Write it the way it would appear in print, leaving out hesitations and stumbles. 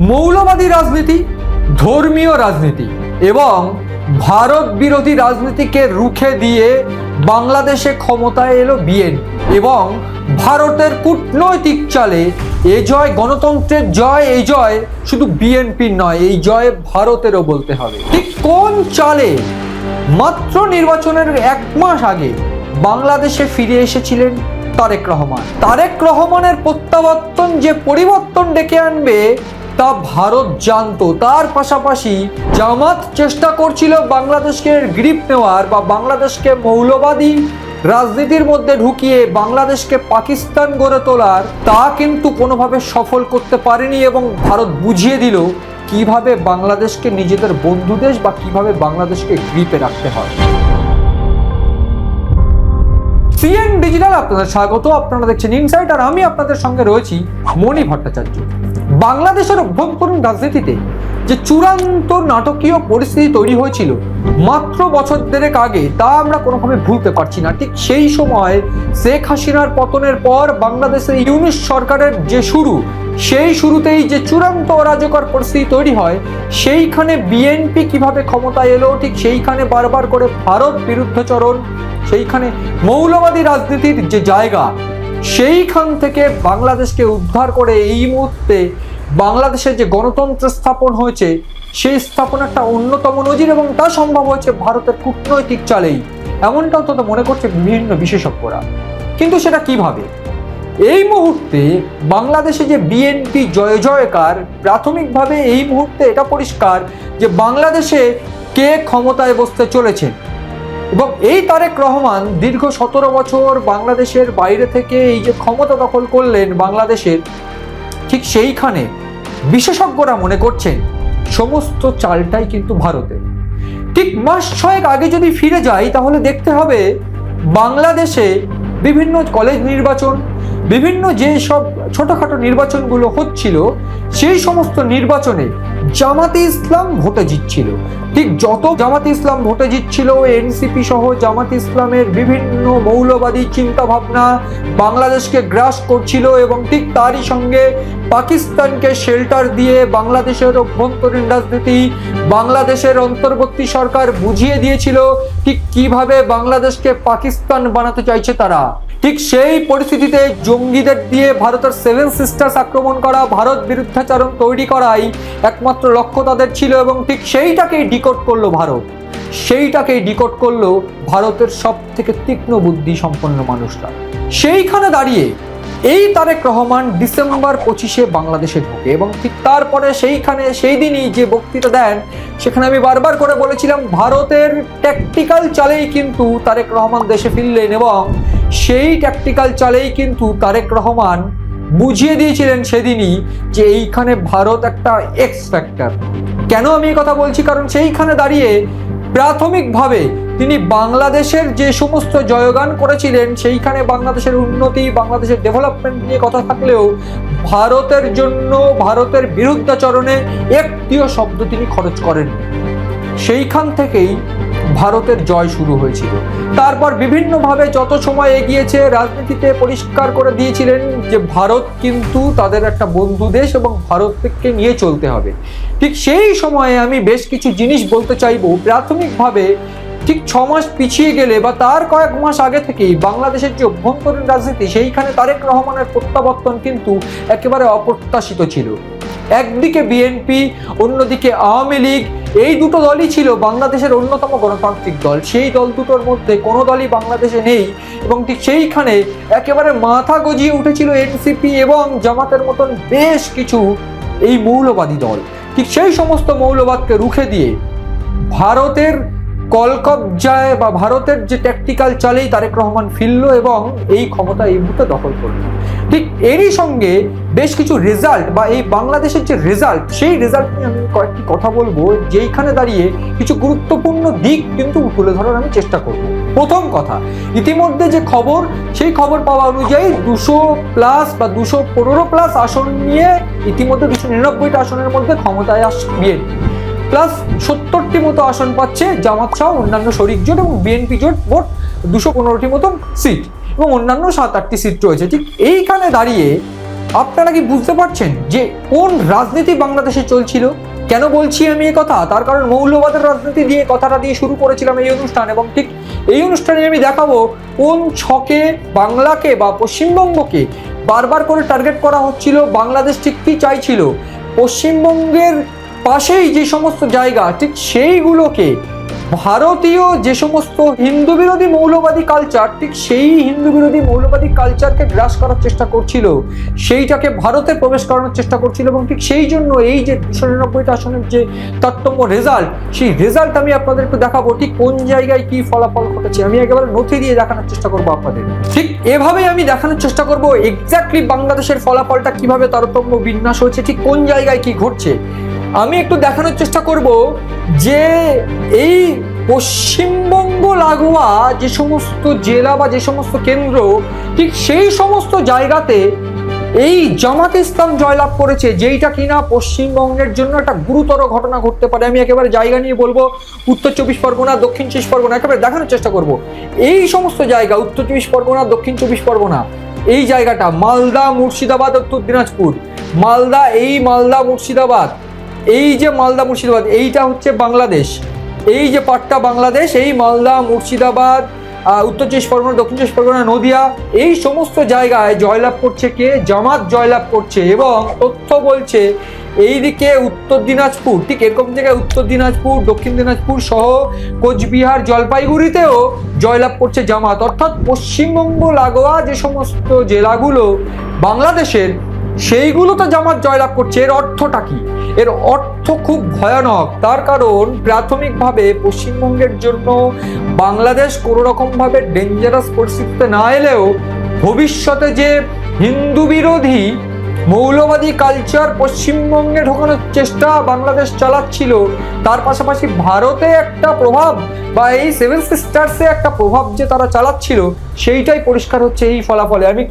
মৌলবাদী রাজনীতি, ধর্মীয় রাজনীতি এবং ভারত বিরোধী রাজনীতিকে রুখে দিয়ে বাংলাদেশে ক্ষমতায় এলো বিএনপি এবং ভারতের কূটনৈতিক চালে এ জয় গণতন্ত্রের জয়। এই জয় শুধু বিএনপির নয়, এই জয় ভারতেরও বলতে হবে। ঠিক কোন চালে মাত্র নির্বাচনের 1 মাস আগে বাংলাদেশে ফিরে এসেছিলেন তারেক রহমান। তারেক রহমানের প্রত্যাবর্তন যে পরিবর্তন ডেকে আনবে তা ভারত জানতো। তার পাশাপাশি জামাত চেষ্টা করছিল বাংলাদেশকে গ্রিপ নেওয়ার বা বাংলাদেশকে মৌলবাদী রাজনীতির মধ্যে ঢুকিয়ে বাংলাদেশকে পাকিস্তান গড়ে তোলার, তা কিন্তু কোনোভাবে সফল করতে পারেনি এবং ভারত বুঝিয়ে দিল কিভাবে বাংলাদেশকে নিজেদের বন্ধু দেশ বা কিভাবে বাংলাদেশকে গ্রিপে রাখতে হয়। সিএন ডিজিটাল আপনাদের স্বাগত। আপনারা দেখছেন ইনসাইট আর আমি আপনাদের সঙ্গে রয়েছি মণি ভট্টাচার্য। বাংলাদেশের অভ্যন্তরীণ রাজনীতিতে যে চূড়ান্ত নাটকীয় পরিস্থিতি তৈরি হয়েছিল মাত্র বছর দেড়েক আগে, তা আমরা কোনোভাবে ভুলতে পারছি না। ঠিক সেই সময় শেখ হাসিনার পতনের পর বাংলাদেশের ইউনিট সরকারের যে শুরু, সেই শুরুতেই যে চূড়ান্ত অরাজকর পরিস্থিতি তৈরি হয়, সেইখানে বিএনপি কিভাবে ক্ষমতায় এলো, ঠিক সেইখানে বারবার করে ভারত বিরুদ্ধাচরণ, সেইখানে মৌলবাদী রাজনীতির যে জায়গা, সেইখান থেকে বাংলাদেশকে উদ্ধার করে এই মুহূর্তে বাংলাদেশে যে গণতন্ত্র স্থাপন হয়েছে, সেই স্থাপন একটা অন্যতম নজির এবং তা সম্ভব হয়েছে ভারতের কূটনৈতিক চালেই, এমনটা অন্তত মনে করছে বিভিন্ন বিশেষজ্ঞরা। কিন্তু সেটা কিভাবে? এই মুহূর্তে বাংলাদেশে যে বিএনপি জয় জয়কার, প্রাথমিকভাবে এই মুহূর্তে এটা পরিষ্কার যে বাংলাদেশে কে ক্ষমতায় বসতে চলেছে এবং এই তারেক রহমান দীর্ঘ 17 বছর বাংলাদেশের বাইরে থেকে এই যে ক্ষমতা দখল করলেন বাংলাদেশের, ঠিক সেইখানে বিশেষজ্ঞরা মনে করছেন সমস্ত চালটাই কিন্তু ভারতের। ঠিক মাস 6 আগে যদি ফিরে যাই তাহলে দেখতে হবে বাংলাদেশে বিভিন্ন কলেজ নির্বাচন, বিভিন্ন যে সব ছোটখাটো নির্বাচনগুলো হচ্ছিল, সেই সমস্ত নির্বাচনে জামাতে ইসলাম ভোটে জিতছিল। ঠিক যত জামাতে ইসলাম ভোটে জিতছিল, এনসিপি সহ জামাতে ইসলামের বিভিন্ন মৌলবাদী চিন্তা ভাবনা বাংলাদেশকে গ্রাস করছিল এবং ঠিক তারই সঙ্গে পাকিস্তানকে শেল্টার দিয়ে বাংলাদেশের অভ্যন্তরীণ রাজনীতি, বাংলাদেশের অন্তর্বর্তী সরকার বুঝিয়ে দিয়েছিল ঠিক কিভাবে বাংলাদেশকে পাকিস্তান বানাতে চাইছে তারা। ঠিক সেই পরিস্থিতিতে জঙ্গিদের দিয়ে ভারতের 7 সিস্টার্স আক্রমণ করা, ভারত বিরুদ্ধাচরণ তৈরি করাই একমাত্র লক্ষ্য তাদের ছিল এবং ঠিক সেইটাকেই ডিকোড করলো ভারত। সেইটাকেই ডিকোড করলো ভারতের সব থেকে তীক্ষ্ণ বুদ্ধি সম্পন্ন মানুষরা। সেইখানে দাঁড়িয়ে এই তারেক রহমান ডিসেম্বর 25 বাংলাদেশে ঢোকে এবং ঠিক তারপরে সেইখানে সেই দিনই যে বক্তৃতা দেন, সেখানে আমি বারবার করে বলেছিলাম ভারতের ট্যাকটিক্যাল চালেই কিন্তু তারেক রহমান দেশে ফিরলেন এবং সেই ট্যাকটিক্যাল চালেই কিন্তু তারেক রহমান বুঝিয়ে দিয়েছিলেন সেদিনই যে এইখানে ভারত একটা এক্স ফ্যাক্টর। কেন আমি এই কথা বলছি? কারণ সেইখানে দাঁড়িয়ে প্রাথমিকভাবে তিনি বাংলাদেশের যে সমস্ত জয়গান করেছিলেন, সেইখানে বাংলাদেশের উন্নতি, বাংলাদেশের ডেভেলপমেন্ট নিয়ে কথা থাকলেও ভারতের জন্য, ভারতের বিরুদ্ধাচরণে একটিও শব্দ তিনি খরচ করেন। সেইখান থেকেই ভারতের জয় শুরু হয়েছিল। তারপর বিভিন্নভাবে যত সময় এগিয়েছে রাজনীতিতে পরিষ্কার করে দিয়েছিলেন যে ভারত কিন্তু তাদের একটা বন্ধু দেশ এবং ভারতকে নিয়ে চলতে হবে। ঠিক সেই সময়ে আমি বেশ কিছু জিনিস বলতে চাইবো। প্রাথমিকভাবে ঠিক 6 মাস পিছিয়ে গেলে বা তার কয়েক মাস আগে থেকেই বাংলাদেশের যে অভ্যন্তরীণ রাজনীতি, সেইখানে তারেক রহমানের প্রত্যাবর্তন কিন্তু একেবারে অপ্রত্যাশিত ছিল। একদিকে বিএনপি, অন্যদিকে আওয়ামী লীগ, এই দুটো দলই ছিল বাংলাদেশের অন্যতম গণতান্ত্রিক দল। সেই দল দুটোর মধ্যে কোনো দলই বাংলাদেশে নেই এবং ঠিক সেইখানে একেবারে মাথা গজিয়ে উঠেছিল এনসিপি এবং জামাতের মতন বেশ কিছু এই মৌলবাদী দল। ঠিক সেই সমস্ত মৌলবাদকে রুখে দিয়ে ভারতের কলকবজায় বা ভারতের যে ট্যাকটিক্যাল চালেই তারেক রহমান ফিরল এবং এই ক্ষমতা এই মুহূর্তে দখল করল। ঠিক এরই সঙ্গে বেশ কিছু রেজাল্ট বা এই বাংলাদেশের যে রেজাল্ট, সেই রেজাল্ট নিয়ে আমি কয়েকটি কথা বলবো, যেইখানে দাঁড়িয়ে কিছু গুরুত্বপূর্ণ দিক কিন্তু তুলে ধরার আমি চেষ্টা করব। প্রথম কথা, ইতিমধ্যে যে খবর, সেই খবর পাওয়া অনুযায়ী 200+ বা 215+ আসন নিয়ে ইতিমধ্যে 299টা আসনের মধ্যে ক্ষমতায় আসছে বিএনপি, প্লাস 70টি মতো আসন পাচ্ছে জামাত সহ অন্যান্য শরিক জোট এবং বিএনপি জোট মোট 215টি মতো সিট এবং অন্যান্য 7-8টি সিট রয়েছে। ঠিক এইখানে দাঁড়িয়ে আপনারা কি বুঝতে পারছেন যে কোন রাজনীতি বাংলাদেশে চলছিল? কেন বলছি আমি এই কথা? তার কারণ মৌলবাদের রাজনীতি দিয়ে কথাটা দিয়ে শুরু করেছিলাম এই অনুষ্ঠান, এবং ঠিক এই অনুষ্ঠানে আমি দেখাবো কোন ছকে বাংলাকে বা পশ্চিমবঙ্গকে বারবার করে টার্গেট করা হচ্ছিল। বাংলাদেশ ঠিক কি চাইছিল, পশ্চিমবঙ্গের পাশেই যে সমস্ত জায়গা ঠিক সেইগুলোকে ভারতীয় যে সমস্ত হিন্দু বিরোধী মৌলবাদী কালচার, ঠিক সেই হিন্দু বিরোধী মৌলবাদী কালচারকে গ্রাস করার চেষ্টা করছিল, সেইটাকে ভারতে প্রবেশ করানোর চেষ্টা করছিল। এবং ঠিক সেই জন্য এই যে 299টা আসনের যে তারতম্য রেজাল্ট, সেই রেজাল্ট আমি আপনাদের একটু দেখাবো ঠিক কোন জায়গায় কি ফলাফল ঘটেছে। আমি একেবারে নথি দিয়ে দেখানোর চেষ্টা করবো আপনাদের। ঠিক এভাবেই আমি দেখানোর চেষ্টা করব এক্স্যাক্টলি বাংলাদেশের ফলাফলটা কিভাবে তারতম্য বিন্যাস হয়েছে, ঠিক কোন জায়গায় কি ঘটছে। আমি একটু দেখানোর চেষ্টা করব যে এই পশ্চিমবঙ্গ লাগোয়া যে সমস্ত জেলা বা যে সমস্ত কেন্দ্র, ঠিক সেই সমস্ত জায়গাতে এই জামাতে ইসলাম জয়লাভ করেছে, যেইটা কিনা পশ্চিমবঙ্গের জন্য একটা গুরুতর ঘটনা ঘটতে পারে। আমি একেবারে জায়গা নিয়ে বলবো, উত্তর 24 পরগনা, দক্ষিণ 24 পরগনা, একেবারে দেখানোর চেষ্টা করব এই সমস্ত জায়গা, উত্তর 24 পরগনা, দক্ষিণ 24 পরগনা, এই জায়গাটা মালদা, মুর্শিদাবাদ, উত্তর দিনাজপুর, মালদা, এই মালদা মুর্শিদাবাদ, এই যে মালদা মুর্শিদাবাদ, এইটা হচ্ছে বাংলাদেশ, এই যে পাটটা বাংলাদেশ, এই মালদা মুর্শিদাবাদ, উত্তর 24 পরগনা, দক্ষিণ 24 পরগনা, নদিয়া, এই সমস্ত জায়গায় জয়লাভ করছে কে? জামাত জয়লাভ করছে। এবং তথ্য বলছে এইদিকে উত্তর দিনাজপুর, ঠিক এরকম জায়গায় উত্তর দিনাজপুর, দক্ষিণ দিনাজপুর সহ কোচবিহার, জলপাইগুড়িতেও জয়লাভ করছে জামাত। অর্থাৎ পশ্চিমবঙ্গ লাগোয়া যে সমস্ত জেলাগুলো বাংলাদেশের, সেইগুলোতে জামাত জয়লাভ করছে। এর অর্থটা কি? এর অর্থ খুব ভয়ানক। তার কারণ প্রাথমিকভাবে পশ্চিমবঙ্গের জন্য বাংলাদেশ কোনো রকমভাবে ডেঞ্জারাস পরিস্থিতিতে না এলেও ভবিষ্যতে যে হিন্দু বিরোধী মৌলবাদী কালচার পশ্চিমবঙ্গে ঢোকানোর চেষ্টা বাংলাদেশ চালাচ্ছিল, তার পাশাপাশি ভারতে একটা প্রভাব বা এই সেভেন সিস্টার্সে একটা প্রভাব যে তারা চালাচ্ছিল, সেইটাই পরিষ্কার হচ্ছে এই ফলাফলে। আমি